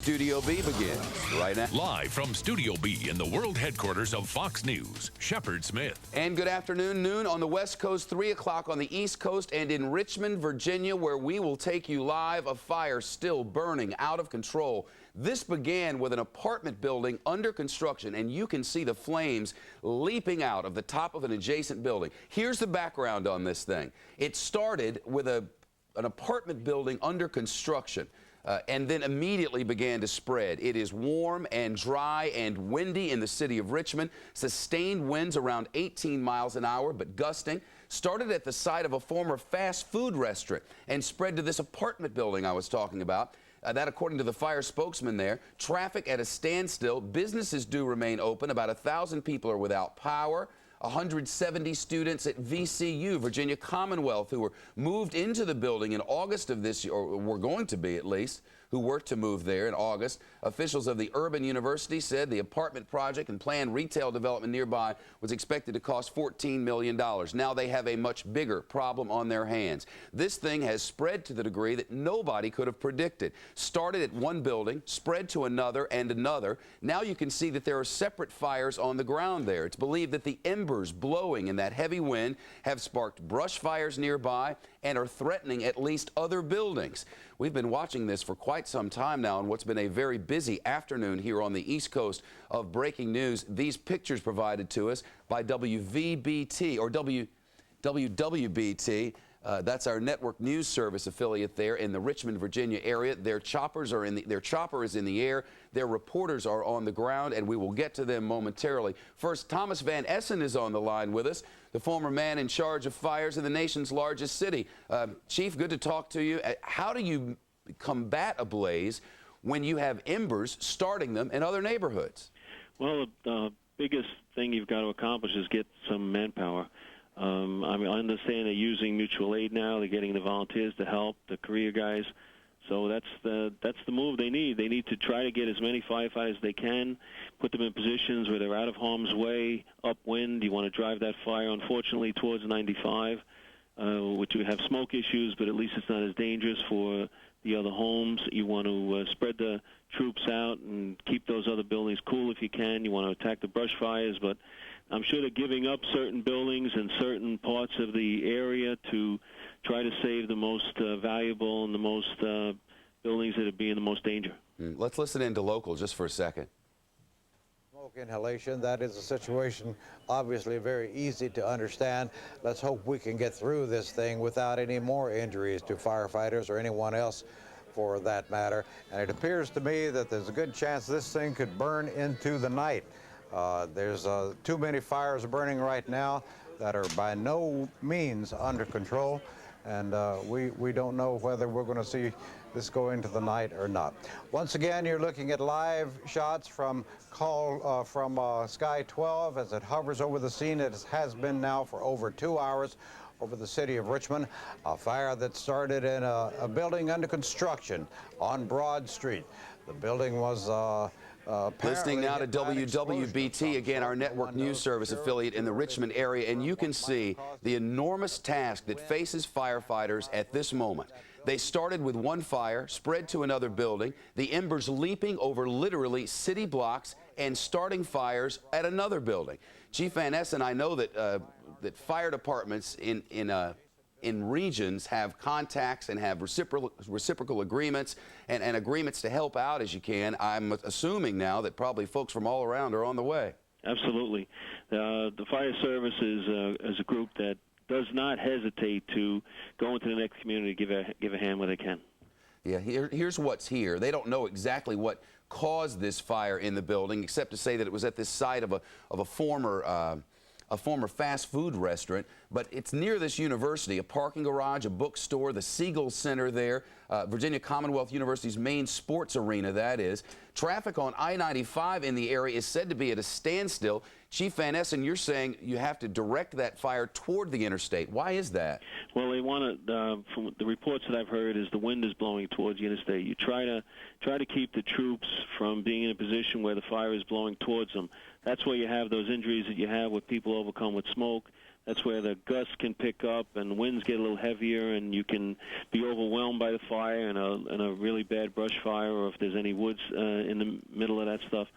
Studio B begins right now. Live from Studio B in the world headquarters of Fox News, Shepard Smith. And good afternoon, noon on the West Coast, 3 o'clock on the East Coast, and in Richmond, Virginia, where we will take you live. A fire still burning out of control. This began with an apartment building under construction, and you can see the flames leaping out of the top of an adjacent building. Here's the background on this thing. It started with an apartment building under construction. And then immediately began to spread. It is warm and dry and windy in the city of Richmond. Sustained winds around 18 miles an hour, but gusting. Started at the site of a former fast food restaurant and spread to this apartment building I was talking about. That, according to the fire spokesman there, traffic at a standstill. Businesses do remain open. About 1,000 people are without power. 170 students at VCU, Virginia Commonwealth, who were moved into the building in August of this year, or were going to be at least, who were to move there in August. Officials of the Urban University said the apartment project and planned retail development nearby was expected to cost $14 million. Now they have a much bigger problem on their hands. This thing has spread to the degree that nobody could have predicted. Started at one building, spread to another and another. Now you can see that there are separate fires on the ground there. It's believed that the embers blowing in that heavy wind have sparked brush fires nearby and are threatening at least other buildings. We've been watching this for quite some time now in what's been a very busy afternoon here on the East Coast of breaking news. These pictures provided to us by WVBT or WWBT. That's our network news service affiliate there in the Richmond, Virginia area. Their chopper is in the air. Their reporters are on the ground, and we will get to them momentarily. First, Thomas Van Essen is on the line with us, the former man in charge of fires in the nation's largest city. Chief, good to talk to you. How do you combat a blaze when you have embers starting them in other neighborhoods? Well, the biggest thing you've got to accomplish is get some manpower. I understand they're using mutual aid now. They're getting the volunteers to help, the career guys. So that's the move they need. They need to try to get as many firefighters as they can, put them in positions where they're out of harm's way, upwind. You want to drive that fire, unfortunately, towards 95, which we have smoke issues, but at least it's not as dangerous for the other homes. You want to spread the troops out and keep those other buildings cool if you can. You want to attack the brush fires, but I'm sure they're giving up certain buildings and certain parts of the area to try to save the most valuable and the most buildings that would be in the most danger. Let's listen in to local just for a second. Smoke inhalation, that is a situation obviously very easy to understand. Let's hope we can get through this thing without any more injuries to firefighters or anyone else for that matter. And it appears to me that there's a good chance this thing could burn into the night. There's too many fires burning right now that are by no means under control, and we don't know whether we're going to see this go into the night or not. Once again, you're looking at live shots from Sky 12 as it hovers over the scene. It has been now for over 2 hours over the city of Richmond. A fire that started in a building under construction on Broad Street. The building was listening now to WWBT, again, our network news service affiliate in the Richmond area, and you can see the enormous task that faces firefighters at this moment. They started with one fire, spread to another building, the embers leaping over literally city blocks and starting fires at another building. Chief Van Essen, I know that that fire departments in regions have contacts and have reciprocal agreements and agreements to help out as you can. I'm assuming now that probably folks from all around are on the way. Absolutely. The fire service is a group that does not hesitate to go into the next community, give a hand where they can. Yeah, here's what's here. They don't know exactly what caused this fire in the building, except to say that it was at this site of a former fast food restaurant, but it's near this university, a parking garage, a bookstore, the Siegel Center there, Virginia Commonwealth University's main sports arena, that is. Traffic on I-95 in the area is said to be at a standstill. Chief Van Essen, you're saying you have to direct that fire toward the interstate. Why is that? Well, they want to, from the reports that I've heard, is the wind is blowing towards the interstate. You try to keep the troops from being in a position where the fire is blowing towards them. That's where you have those injuries that you have with people overcome with smoke. That's where the gusts can pick up and winds get a little heavier, and you can be overwhelmed by the fire in a really bad brush fire, or if there's any woods in the middle of that stuff.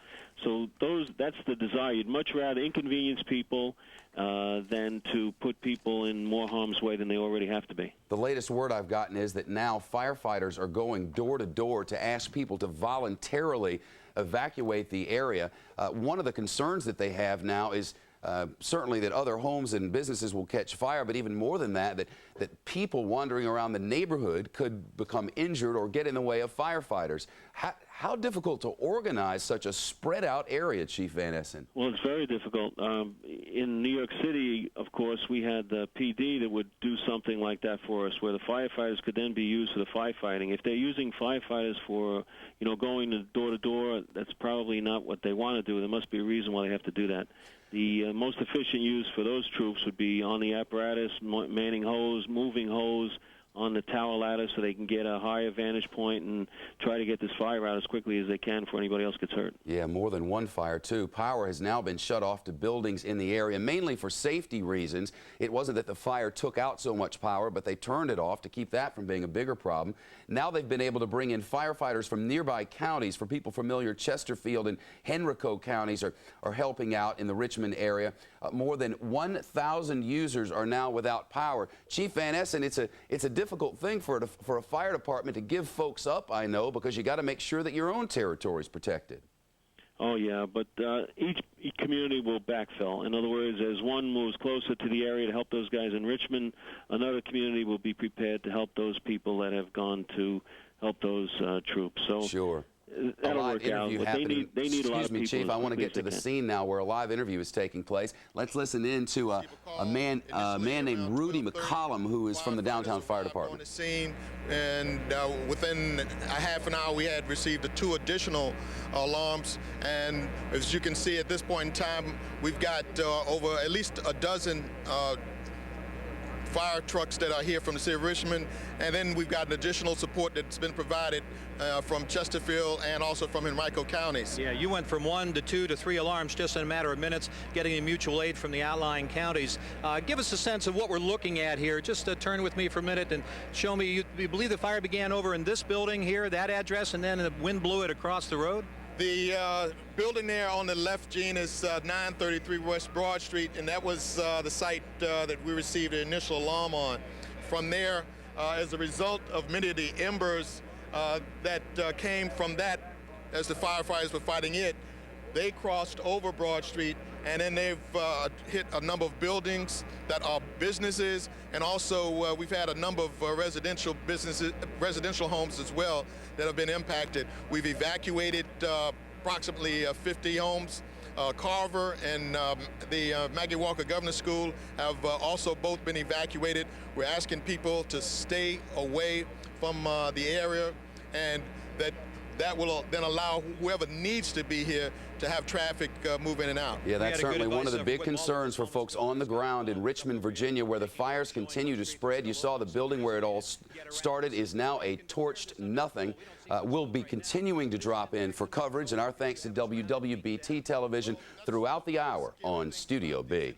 So that's the desire. You'd much rather inconvenience people than to put people in more harm's way than they already have to be. The latest word I've gotten is that now firefighters are going door to door to ask people to voluntarily evacuate the area. One of the concerns that they have now is certainly that other homes and businesses will catch fire, but even more than that, that people wandering around the neighborhood could become injured or get in the way of firefighters. How difficult to organize such a spread out area, Chief Van Essen? Well, it's very difficult. In New York City, of course, we had the PD that would do something like that for us, where the firefighters could then be used for the firefighting. If they're using firefighters for, going door to door, that's probably not what they want to do. There must be a reason why they have to do that. The most efficient use for those troops would be on the apparatus, manning hose, moving hose, on the tower ladder so they can get a higher vantage point and try to get this fire out as quickly as they can before anybody else gets hurt. Yeah, more than one fire, too. Power has now been shut off to buildings in the area, mainly for safety reasons. It wasn't that the fire took out so much power, but they turned it off to keep that from being a bigger problem. Now they've been able to bring in firefighters from nearby counties. For people familiar, Chesterfield and Henrico counties are helping out in the Richmond area. More than 1,000 users are now without power. Chief Van Essen, it's a difficult thing for a fire department to give folks up, I know, because you got to make sure that your own territory is protected. Oh, yeah, but each community will backfill. In other words, as one moves closer to the area to help those guys in Richmond, another community will be prepared to help those people that have gone to help those troops. So sure. That'll work out. But they need a lot of people. Excuse me, Chief, I want to get to the scene now where a live interview is taking place. Let's listen in to a man named Rudy McCollum, who is from the downtown fire department. On the scene, and within a half an hour, we had received 2 additional alarms. And as you can see, at this point in time, we've got over at least a dozen fire trucks that are here from the city of Richmond, and then we've got additional support that's been provided from Chesterfield and also from Henrico counties. Yeah, you went from 1 to 2 to 3 alarms just in a matter of minutes, getting a mutual aid from the outlying counties. Give us a sense of what we're looking at here. Just turn with me for a minute and show me, you believe the fire began over in this building here, that address, and then the wind blew it across the road? The building there on the left, Gene, is 933 West Broad Street, and that was the site that we received the initial alarm on. From there, as a result of many of the embers that came from that, as the firefighters were fighting it, they crossed over Broad Street, and then they've hit a number of buildings that are businesses, and also we've had a number of residential homes as well that have been impacted. We've evacuated approximately 50 homes. Carver and the Maggie Walker Governor School have also both been evacuated. We're asking people to stay away from the area, and that will then allow whoever needs to be here to have traffic move in and out. Yeah, that's certainly one of the big concerns for folks on the ground in Richmond, Virginia, where the fires continue to spread. You saw the building where it all started is now a torched nothing. We'll be continuing to drop in for coverage, and our thanks to WWBT television throughout the hour on Studio B.